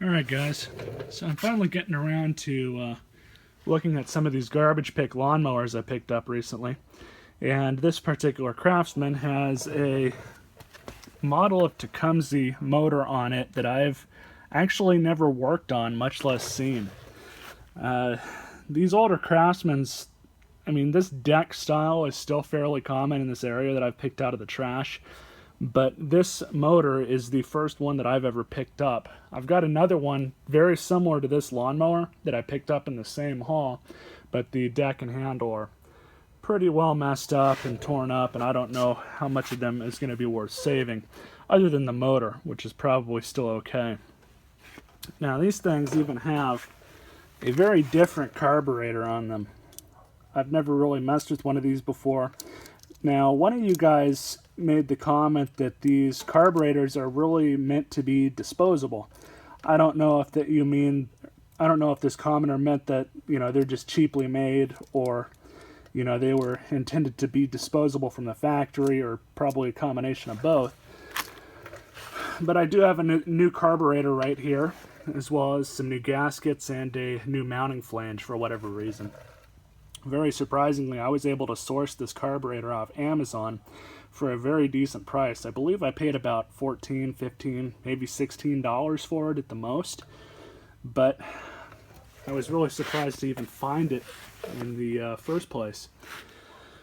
Alright guys, so I'm finally getting around to looking at some of these garbage pick lawnmowers I picked up recently. And this particular Craftsman has a model of Tecumseh motor on it that I've actually never worked on, much less seen. These older Craftsmans, I mean, this deck style is still fairly common in this area that I've picked out of the trash. But this motor is the first one that I've ever picked up. I've got another one very similar to this lawnmower that I picked up in the same haul, but the deck and handle are pretty well messed up and torn up, and I don't know how much of them is going to be worth saving, other than the motor, which is probably still okay. Now, these things even have a very different carburetor on them. I've never really messed with one of these before. Now, one of you guys made the comment that these carburetors are really meant to be disposable. I don't know if that you mean, I don't know if this commenter meant that, you know, they're just cheaply made, or, you know, they were intended to be disposable from the factory, or probably a combination of both. But I do have a new carburetor right here, as well as some new gaskets and a new mounting flange for whatever reason. Very surprisingly, I was able to source this carburetor off Amazon for a very decent price. I believe I paid about $14, $15, maybe $16 for it at the most. But I was really surprised to even find it in the first place.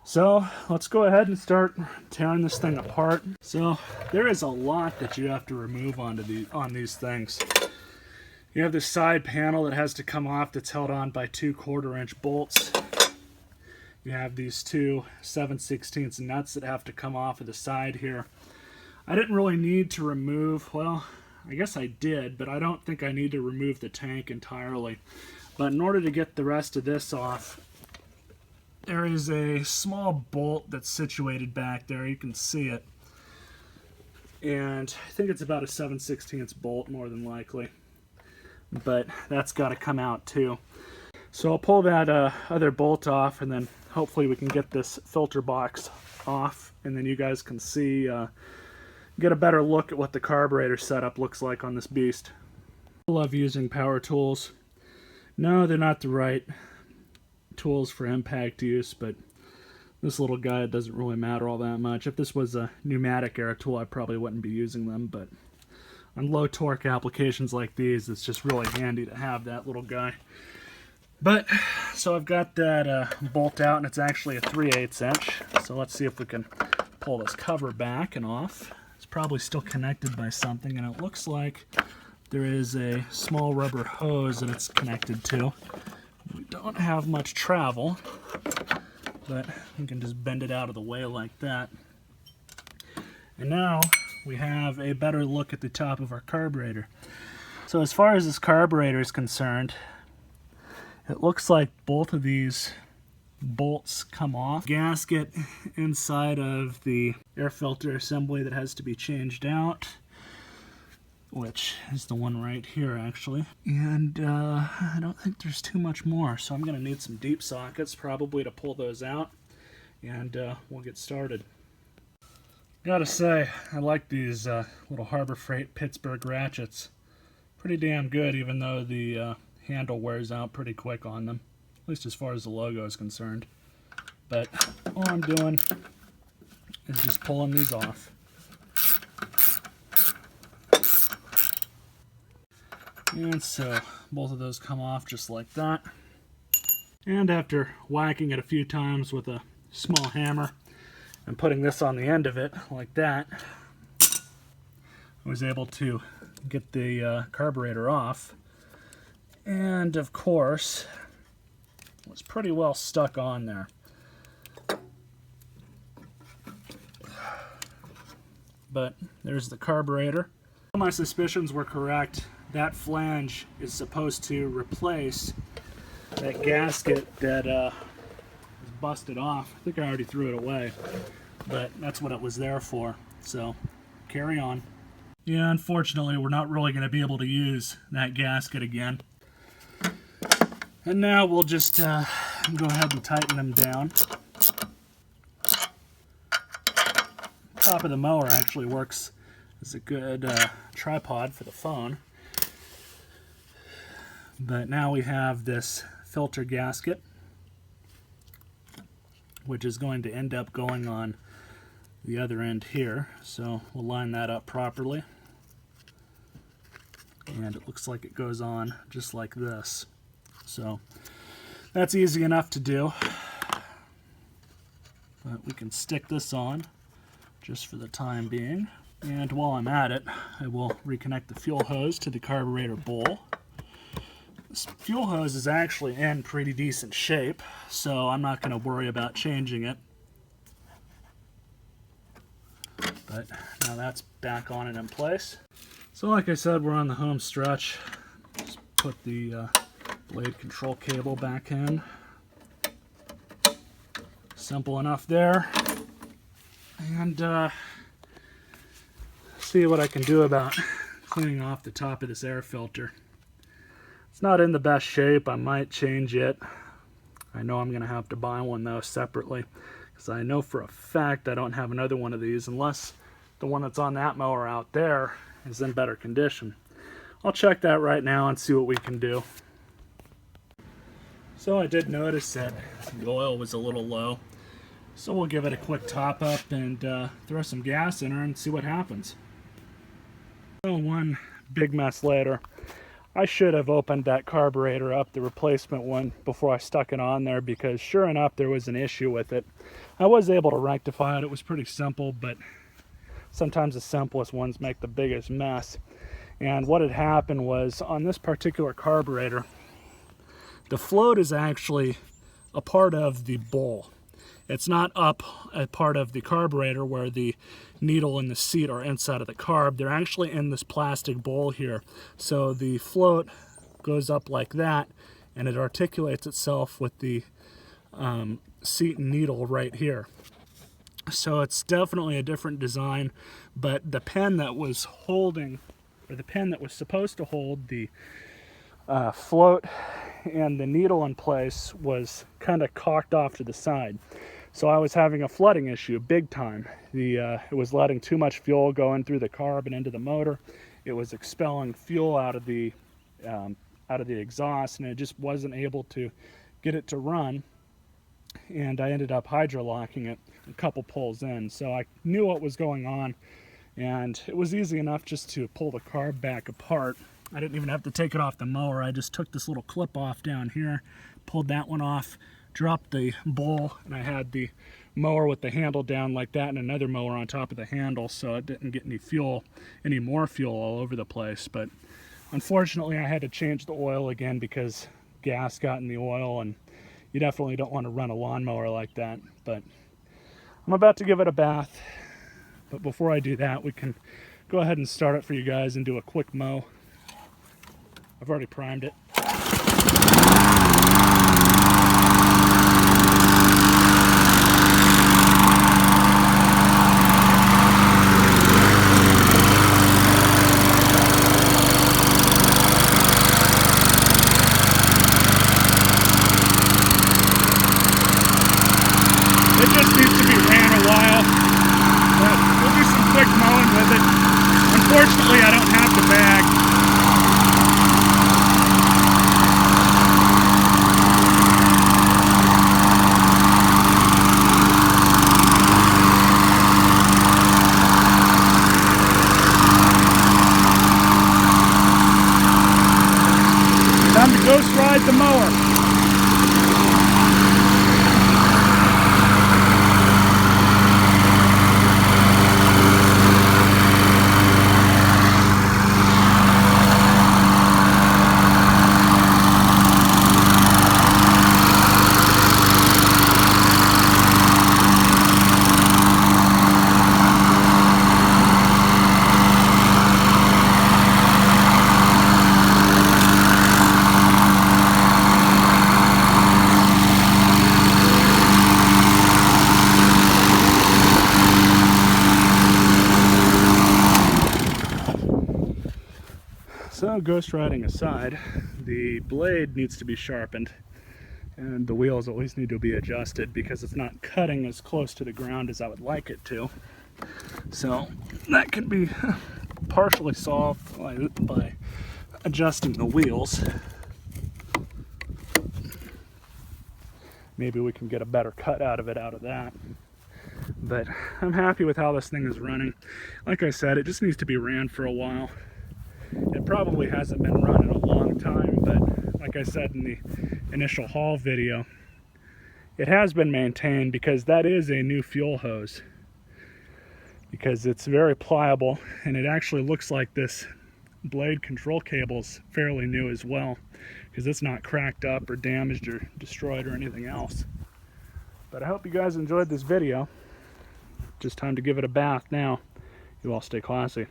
So let's go ahead and start tearing this thing apart. So there is a lot that you have to remove on these things. You have this side panel that has to come off that's held on by 2 1/4-inch bolts. You have these 2 7/16 nuts that have to come off of the side here. I didn't really need to remove, well, I guess I did, but I don't think I need to remove the tank entirely. But in order to get the rest of this off, there is a small bolt that's situated back there. You can see it. And I think it's about a 7/16 bolt, more than likely. But that's got to come out too. So I'll pull that other bolt off, and then hopefully we can get this filter box off, and then you guys can see, get a better look at what the carburetor setup looks like on this beast. I love using power tools. No, they're not the right tools for impact use, but this little guy doesn't really matter all that much. If this was a pneumatic air tool, I probably wouldn't be using them, but on low torque applications like these, it's just really handy to have that little guy. But, so I've got that bolt out, and it's actually a 3/8 inch. So let's see if we can pull this cover back and off. It's probably still connected by something, and it looks like there is a small rubber hose that it's connected to. We don't have much travel, but we can just bend it out of the way like that. And now we have a better look at the top of our carburetor. So as far as this carburetor is concerned, it looks like both of these bolts come off. Gasket inside of the air filter assembly that has to be changed out, which is the one right here actually. And I don't think there's too much more, so I'm going to need some deep sockets probably to pull those out, and we'll get started. Gotta say, I like these little Harbor Freight Pittsburgh ratchets. Pretty damn good, even though the handle wears out pretty quick on them, at least as far as the logo is concerned. But all I'm doing is just pulling these off. And so both of those come off just like that. And after whacking it a few times with a small hammer and putting this on the end of it like that, I was able to get the carburetor off. And of course, it was pretty well stuck on there. But there's the carburetor. My suspicions were correct. That flange is supposed to replace that gasket that was busted off. I think I already threw it away, but that's what it was there for. So, carry on. Yeah, unfortunately, we're not really going to be able to use that gasket again. And now we'll just go ahead and tighten them down. Top of the mower actually works as a good tripod for the phone. But now we have this filter gasket, which is going to end up going on the other end here. So we'll line that up properly. And it looks like it goes on just like this. So that's easy enough to do. But we can stick this on just for the time being. And while I'm at it, I will reconnect the fuel hose to the carburetor bowl. This fuel hose is actually in pretty decent shape, so I'm not going to worry about changing it. But now that's back on and in place. So like I said, we're on the home stretch. Just put the blade control cable back in. Simple enough there. And see what I can do about cleaning off the top of this air filter. It's not in the best shape. I might change it. I know I'm going to have to buy one though separately, because I know for a fact I don't have another one of these unless the one that's on that mower out there is in better condition. I'll check that right now and see what we can do. So I did notice that the oil was a little low, so we'll give it a quick top up and throw some gas in her and see what happens. So one big mess later. I should have opened that carburetor up, the replacement one, before I stuck it on there, because sure enough there was an issue with it. I was able to rectify it. It was pretty simple, but sometimes the simplest ones make the biggest mess. And what had happened was, on this particular carburetor, the float is actually a part of the bowl. It's not up a part of the carburetor where the needle and the seat are inside of the carb. They're actually in this plastic bowl here. So the float goes up like that, and it articulates itself with the seat and needle right here. So it's definitely a different design, but the pen that was holding, or the pen that was supposed to hold the float and the needle in place was kind of cocked off to the side. So I was having a flooding issue big time. It was letting too much fuel go in through the carb and into the motor. It was expelling fuel out of the exhaust, and it just wasn't able to get it to run. And I ended up hydrolocking it a couple pulls in. So I knew what was going on, and it was easy enough just to pull the carb back apart. I didn't even have to take it off the mower. I just took this little clip off down here, pulled that one off, dropped the bowl, and I had the mower with the handle down like that and another mower on top of the handle, so it didn't get any more fuel all over the place. But unfortunately I had to change the oil again because gas got in the oil, and you definitely don't want to run a lawnmower like that. But I'm about to give it a bath, but before I do that, we can go ahead and start it for you guys and do a quick mow. I've already primed it. It just needs to be ran a while, but we'll do some quick mowing with it. Unfortunately, I don't have the bag. Time to ghost ride the mower. So, ghost riding aside, the blade needs to be sharpened, and the wheels at least need to be adjusted because it's not cutting as close to the ground as I would like it to. So that can be partially solved by adjusting the wheels. maybe we can get a better cut out of that. But I'm happy with how this thing is running. Like I said, it just needs to be ran for a while. It probably hasn't been run in a long time, but like I said in the initial haul video, it has been maintained because that is a new fuel hose. Because it's very pliable, and it actually looks like this blade control cable's fairly new as well, because it's not cracked up or damaged or destroyed or anything else. But I hope you guys enjoyed this video. Just time to give it a bath now. You all stay classy.